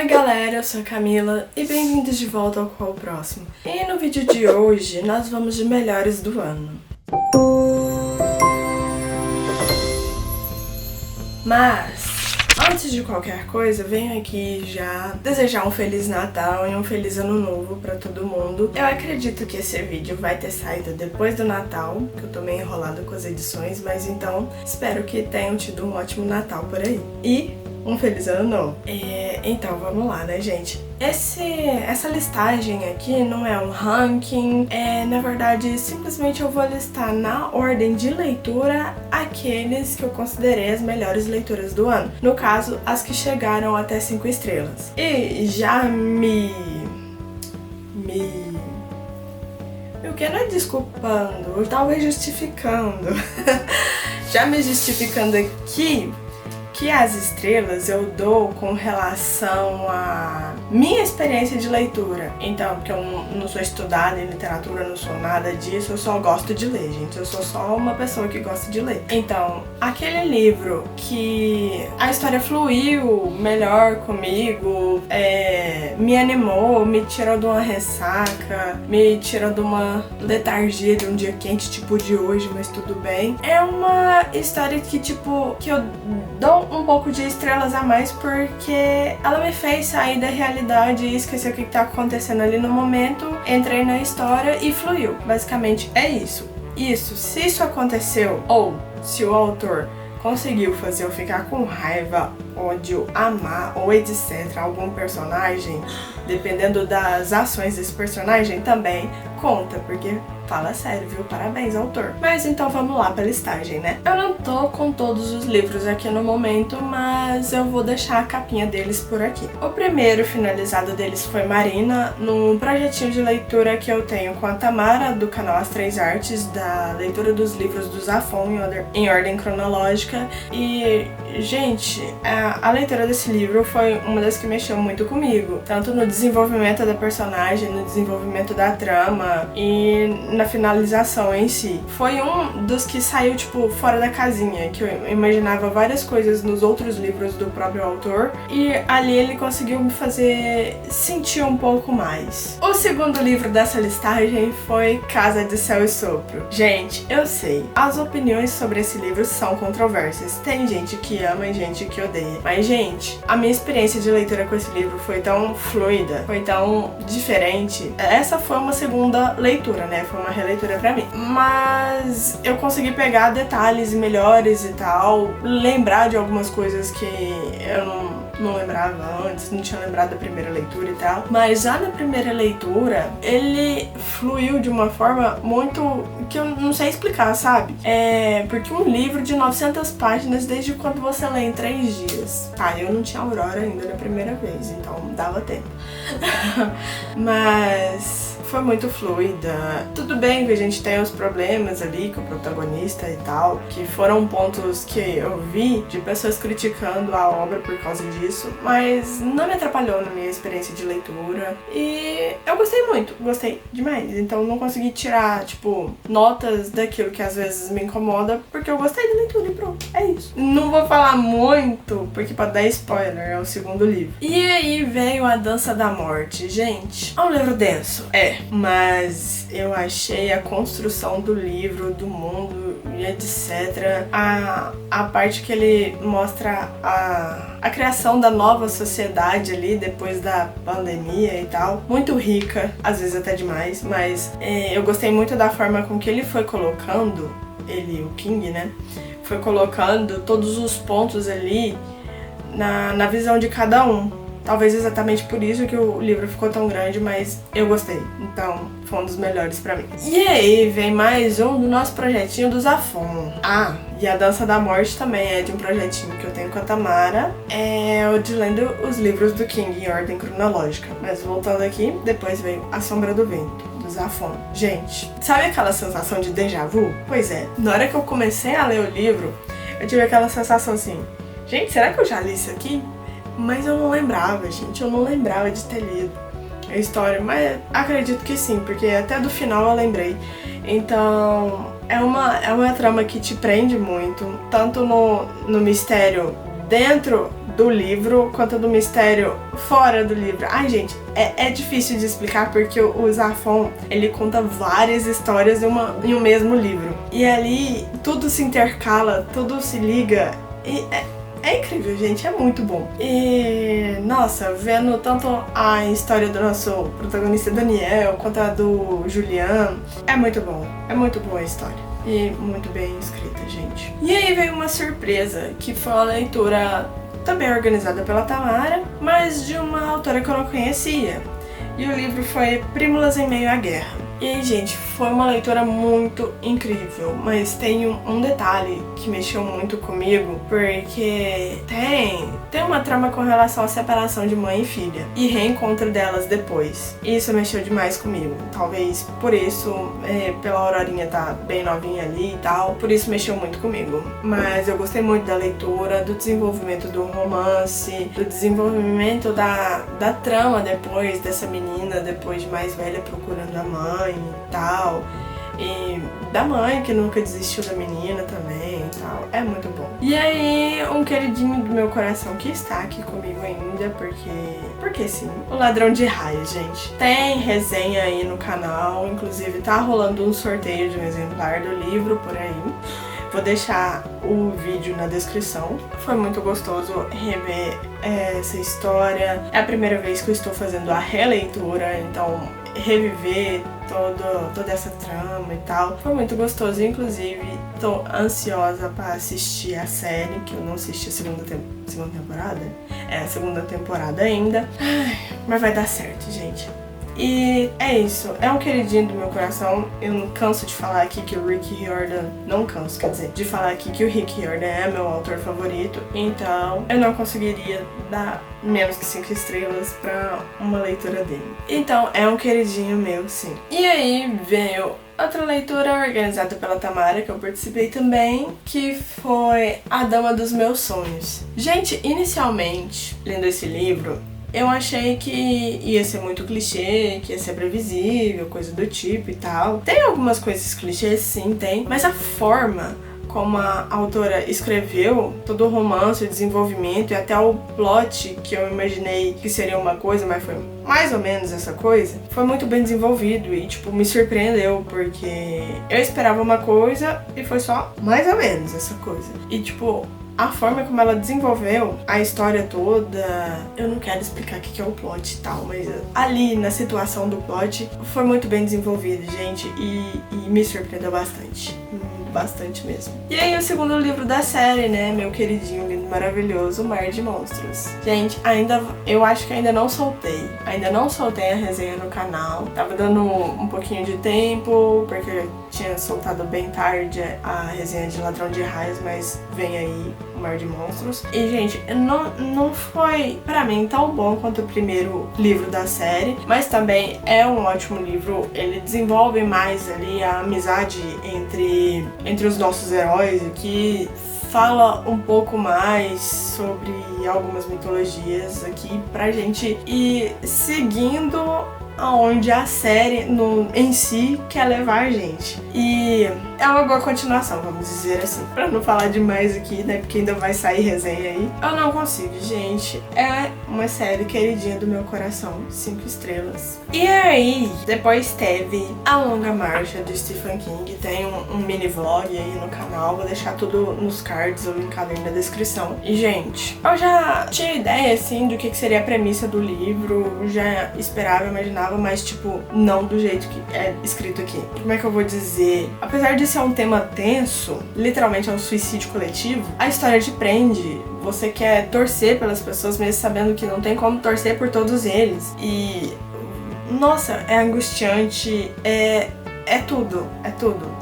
Oi galera, eu sou a Camila e bem-vindos de volta ao Qual o Próximo. E no vídeo de hoje nós vamos de melhores do ano. Mas, antes de qualquer coisa, venho aqui já desejar um Feliz Natal e um Feliz Ano Novo pra todo mundo. Eu acredito que esse vídeo vai ter saído depois do Natal, que eu tô meio enrolada com as edições, mas então espero que tenham tido um ótimo Natal por aí. E um Feliz Ano Novo. Então vamos lá, né, gente? Essa listagem aqui não é um ranking, na verdade simplesmente eu vou listar na ordem de leitura aqueles que eu considerei as melhores leituras do ano. No caso, as que chegaram até 5 estrelas. E já o que não é desculpando, talvez justificando. Já me justificando aqui que as estrelas eu dou com relação à minha experiência de leitura. Então, porque eu não sou estudada em literatura, não sou nada disso, eu só gosto de ler, gente. Eu sou só uma pessoa que gosta de ler. Então, aquele livro que a história fluiu melhor comigo, me animou, me tirou de uma ressaca, me tirou de uma letargia de um dia quente, tipo de hoje, mas tudo bem. É uma história que, tipo, que eu dou um pouco de estrelas a mais porque ela me fez sair da realidade e esquecer o que tá acontecendo ali no momento. Entrei na história e fluiu. Basicamente é isso. Se isso aconteceu, ou se o autor conseguiu fazer eu ficar com raiva, ódio, amar ou etc. algum personagem, dependendo das ações desse personagem, também conta, porque fala sério, viu? Parabéns, autor. Mas então vamos lá pra listagem, né? Eu não tô com todos os livros aqui no momento, mas eu vou deixar a capinha deles por aqui. O primeiro finalizado deles foi Marina, num projetinho de leitura que eu tenho com a Tamara, do canal As Três Artes, da leitura dos livros do Zafon em ordem cronológica. E, gente, a leitura desse livro foi uma das que mexeu muito comigo, tanto no desenvolvimento da personagem, no desenvolvimento da trama e na finalização em si. Foi um dos que saiu, tipo, fora da casinha, que eu imaginava várias coisas nos outros livros do próprio autor, e ali ele conseguiu me fazer sentir um pouco mais. O segundo livro dessa listagem foi Casa de Céu e Sopro. Gente, eu sei, as opiniões sobre esse livro são controversas. Tem gente que ama e gente que odeia. Mas, gente, a minha experiência de leitura com esse livro foi tão fluida, foi tão diferente. Essa foi uma segunda leitura, né? Foi uma releitura pra mim. Mas eu consegui pegar detalhes melhores e tal, lembrar de algumas coisas que eu não lembrava antes, não tinha lembrado da primeira leitura e tal. Mas já na primeira leitura, ele fluiu de uma forma muito que eu não sei explicar, sabe? Porque um livro de 900 páginas, desde quando você lê em 3 dias. Eu não tinha Aurora ainda na primeira vez, então dava tempo. Mas foi muito fluida. Tudo bem que a gente tem os problemas ali com o protagonista e tal, que foram pontos que eu vi de pessoas criticando a obra por causa disso, mas não me atrapalhou na minha experiência de leitura. E eu gostei muito, gostei demais. Então não consegui tirar, tipo, notas daquilo que às vezes me incomoda, porque eu gostei de leitura e pronto, é isso. Não vou falar muito, porque pode dar spoiler, é o segundo livro. E aí veio A Dança da Morte. Gente, é um livro denso, mas eu achei a construção do livro, do mundo e etc. A parte que ele mostra a criação da nova sociedade ali depois da pandemia e tal, muito rica, às vezes até demais, mas eu gostei muito da forma com que ele foi colocando, o King, né? Foi colocando todos os pontos ali na visão de cada um. Talvez exatamente por isso que o livro ficou tão grande, mas eu gostei. Então, foi um dos melhores pra mim. E aí, vem mais um do nosso projetinho do Zafon. E A Dança da Morte também é de um projetinho que eu tenho com a Tamara. O de lendo os livros do King em ordem cronológica. Mas voltando aqui, depois veio A Sombra do Vento, do Zafon. Gente, sabe aquela sensação de déjà vu? Pois é, na hora que eu comecei a ler o livro, eu tive aquela sensação assim, gente, será que eu já li isso aqui? Mas eu não lembrava, gente, eu não lembrava de ter lido a história, mas acredito que sim, porque até do final eu lembrei. Então, é uma trama que te prende muito, tanto no mistério dentro do livro quanto do mistério fora do livro. Ai, gente, é difícil de explicar porque o Zafón, ele conta várias histórias em um mesmo livro. E ali tudo se intercala, tudo se liga e é incrível, gente, é muito bom. E, nossa, vendo tanto a história do nosso protagonista Daniel quanto a do Julian, é muito bom a história. E muito bem escrita, gente. E aí veio uma surpresa, que foi a leitura também organizada pela Tamara, mas de uma autora que eu não conhecia. E o livro foi Prímulas em Meio à Guerra. E aí, gente, foi uma leitura muito incrível, mas tem um detalhe que mexeu muito comigo, porque tem uma trama com relação à separação de mãe e filha e reencontro delas depois. E isso mexeu demais comigo. Talvez por isso, pela Aurorinha tá bem novinha ali e tal, por isso mexeu muito comigo. Mas eu gostei muito da leitura, do desenvolvimento do romance, do desenvolvimento da trama depois dessa menina, depois de mais velha, procurando a mãe e tal, e da mãe que nunca desistiu da menina também e tal, é muito bom. E aí, um queridinho do meu coração que está aqui comigo ainda, porque sim, O Ladrão de Raios, gente. Tem resenha aí no canal, inclusive tá rolando um sorteio de um exemplar do livro por aí. Vou deixar o vídeo na descrição. Foi muito gostoso rever essa história. É a primeira vez que eu estou fazendo a releitura, então reviver toda essa trama e tal. Foi muito gostoso, inclusive tô ansiosa pra assistir a série, que eu não assisti a segunda temporada. É a segunda temporada ainda. Ai, mas vai dar certo, gente. E é isso, é um queridinho do meu coração. Eu não canso de falar aqui que o Rick Riordan, não canso, quer dizer, de falar aqui que o Rick Riordan é meu autor favorito. Então eu não conseguiria dar menos que 5 estrelas pra uma leitura dele. Então é um queridinho meu, sim. E aí veio outra leitura organizada pela Tamara, que eu participei também, que foi A Dama dos Meus Sonhos. Gente, inicialmente, lendo esse livro, eu achei que ia ser muito clichê, que ia ser previsível, coisa do tipo e tal. Tem algumas coisas clichês, sim, tem, mas a forma como a autora escreveu todo o romance, o desenvolvimento e até o plot, que eu imaginei que seria uma coisa, mas foi mais ou menos essa coisa, foi muito bem desenvolvido e, tipo, me surpreendeu, porque eu esperava uma coisa e foi só mais ou menos essa coisa. E, tipo, a forma como ela desenvolveu a história toda, eu não quero explicar o que é o plot e tal, mas ali na situação do plot foi muito bem desenvolvido, gente, e me surpreendeu bastante. Bastante mesmo. E aí o segundo livro da série, né, meu queridinho, lindo, maravilhoso, Mar de Monstros. Gente, eu acho que ainda não soltei a resenha no canal. Tava dando um pouquinho de tempo, porque eu tinha soltado bem tarde a resenha de Ladrão de Raios, mas vem aí o Mar de Monstros. E, gente, não foi, pra mim, tão bom quanto o primeiro livro da série, mas também é um ótimo livro. Ele desenvolve mais ali a amizade entre os nossos heróis aqui, fala um pouco mais sobre algumas mitologias aqui pra gente ir seguindo aonde a série em si quer levar a gente. E é uma boa continuação, vamos dizer assim. Pra não falar demais aqui, né, porque ainda vai sair resenha aí. Eu não consigo, gente. É uma série queridinha do meu coração. 5 estrelas. E aí, depois teve A Longa Marcha, do Stephen King. Tem um mini vlog aí no canal. Vou deixar tudo nos cards, ou linkado aí na descrição. E, gente, eu já tinha ideia, assim, do que seria a premissa do livro. Já esperava, imaginava, mas, tipo, não do jeito que é escrito aqui. Como é que eu vou dizer? Apesar de ser um tema tenso, literalmente é um suicídio coletivo, a história te prende. Você quer torcer pelas pessoas, mesmo sabendo que não tem como torcer por todos eles. E, nossa, é angustiante, é tudo.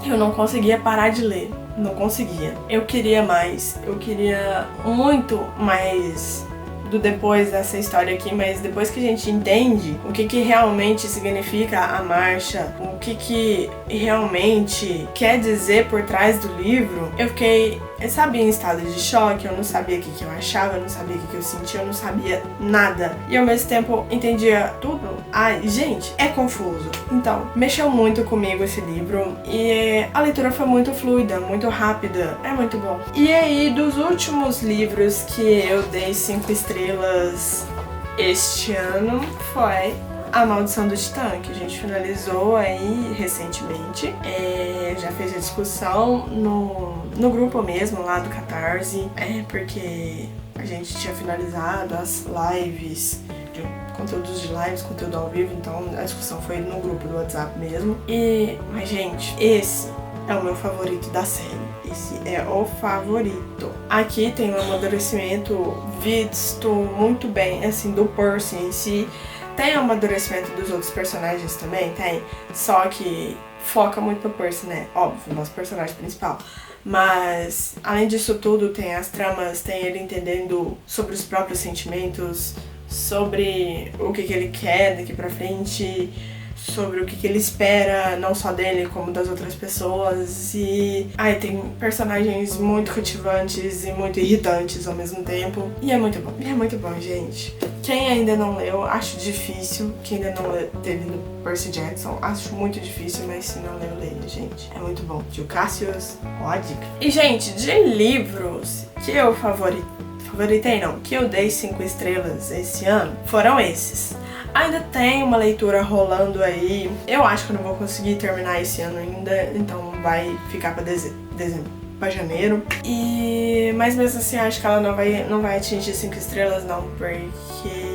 Eu não conseguia parar de ler. Não conseguia. Eu queria mais. Eu queria muito mais do depois dessa história aqui, mas depois que a gente entende o que realmente significa a marcha, o que realmente quer dizer por trás do livro, eu fiquei, sabe, em estado de choque. Eu não sabia o que eu achava, eu não sabia o que eu sentia, eu não sabia nada. E ao mesmo tempo entendia tudo. Ai, gente, é confuso. Então, mexeu muito comigo esse livro e a leitura foi muito fluida, muito rápida. É muito bom. E aí, dos últimos livros que eu dei 5 estrelas este ano foi A Maldição do Titã, que a gente finalizou aí recentemente. Já fez a discussão no grupo mesmo, lá do Catarse. Porque a gente tinha finalizado as lives, conteúdos de lives, conteúdo ao vivo, então a discussão foi no grupo do WhatsApp mesmo. Mas, gente, esse é o meu favorito da série. Esse é o favorito. Aqui tem um amadurecimento visto muito bem, assim, do Percy em si. Tem o amadurecimento dos outros personagens também, tem. Só que foca muito no Percy, né? Óbvio, nosso personagem principal. Mas, além disso tudo, tem as tramas, tem ele entendendo sobre os próprios sentimentos, sobre o que ele quer daqui pra frente, sobre o que ele espera, não só dele, como das outras pessoas. E tem personagens muito cativantes e muito irritantes ao mesmo tempo. E é muito bom, gente. Quem ainda não leu, acho difícil. Quem ainda não leu teve do Percy Jackson, acho muito difícil, mas se não leu, leia, gente. É muito bom. Tio Cassius, ó a dica. E, gente, de livros que eu favoritei não, que eu dei 5 estrelas esse ano, foram esses. Ainda tem uma leitura rolando aí. Eu acho que eu não vou conseguir terminar esse ano ainda, então vai ficar pra dezembro, pra janeiro. Mas mesmo assim, acho que ela não vai atingir 5 estrelas não, porque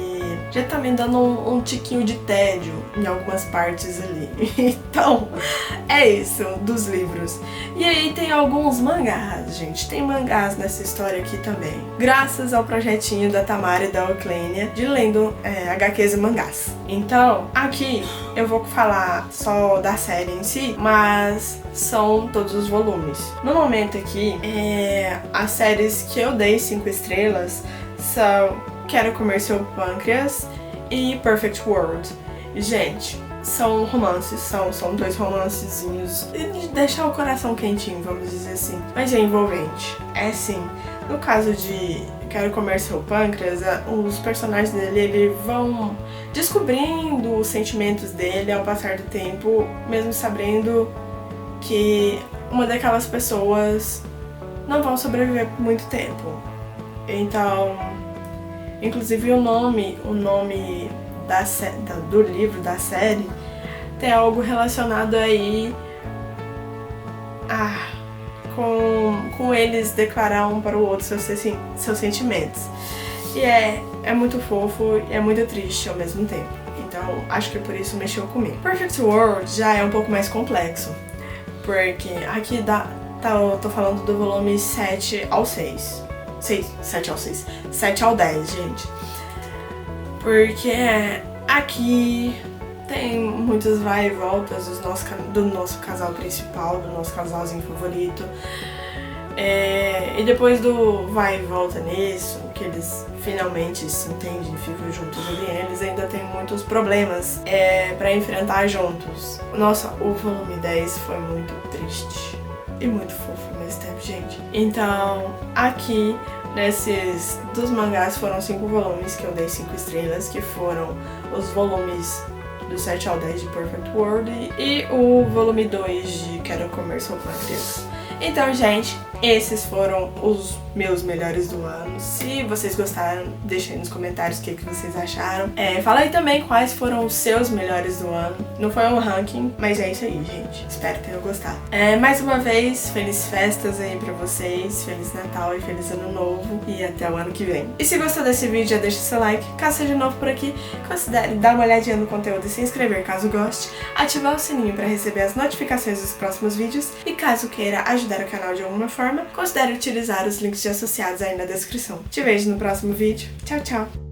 já tá me dando um tiquinho de tédio em algumas partes ali. Então, é isso dos livros. E aí tem alguns mangás, gente. Tem mangás nessa história aqui também. Graças ao projetinho da Tamara e da Oclênia de lendo HQs e mangás. Então, aqui eu vou falar só da série em si, mas são todos os volumes. No momento aqui, as séries que eu dei 5 estrelas são Quero Comer Seu Pâncreas e Perfect World. Gente, são romances, são 2 romancezinhos de deixar o coração quentinho, vamos dizer assim. Mas é envolvente. É sim. No caso de Quero Comer Seu Pâncreas, os personagens dele vão descobrindo os sentimentos dele ao passar do tempo, mesmo sabendo que uma daquelas pessoas não vão sobreviver por muito tempo. Então, inclusive o nome do livro, da série, tem algo relacionado aí com eles declarar um para o outro seus sentimentos. E é muito fofo e é muito triste ao mesmo tempo. Então, acho que por isso mexeu comigo. Perfect World já é um pouco mais complexo, porque aqui eu tô falando do volume 7 ao 6. 7 ao 10, gente. Porque aqui tem muitos vai e voltas do nosso casal principal, do nosso casalzinho favorito. E depois do vai e volta nisso, que eles finalmente se entendem e ficam juntos ali, eles ainda têm muitos problemas pra enfrentar juntos. Nossa, o volume 10 foi muito triste e muito fofo ao mesmo tempo, gente. Então, aqui dos mangás foram 5 volumes que eu dei 5 estrelas, que foram os volumes do 7 ao 10 de Perfect World e o volume 2 de Quero Comer Seu Pâncreas. Então, gente, esses foram os meus melhores do ano. Se vocês gostaram, deixem aí nos comentários o que vocês acharam. Fala aí também quais foram os seus melhores do ano. Não foi um ranking, mas é isso aí, gente. Espero que tenham gostado. Mais uma vez, feliz festas aí pra vocês. Feliz Natal e feliz Ano Novo. E até o ano que vem. E se gostou desse vídeo, já deixa seu like. Caso seja novo por aqui, considere dar uma olhadinha no conteúdo e se inscrever caso goste. Ativar o sininho pra receber as notificações dos próximos vídeos. E caso queira ajudar o canal de alguma forma, considere utilizar os links associados aí na descrição. Te vejo no próximo vídeo. Tchau, tchau!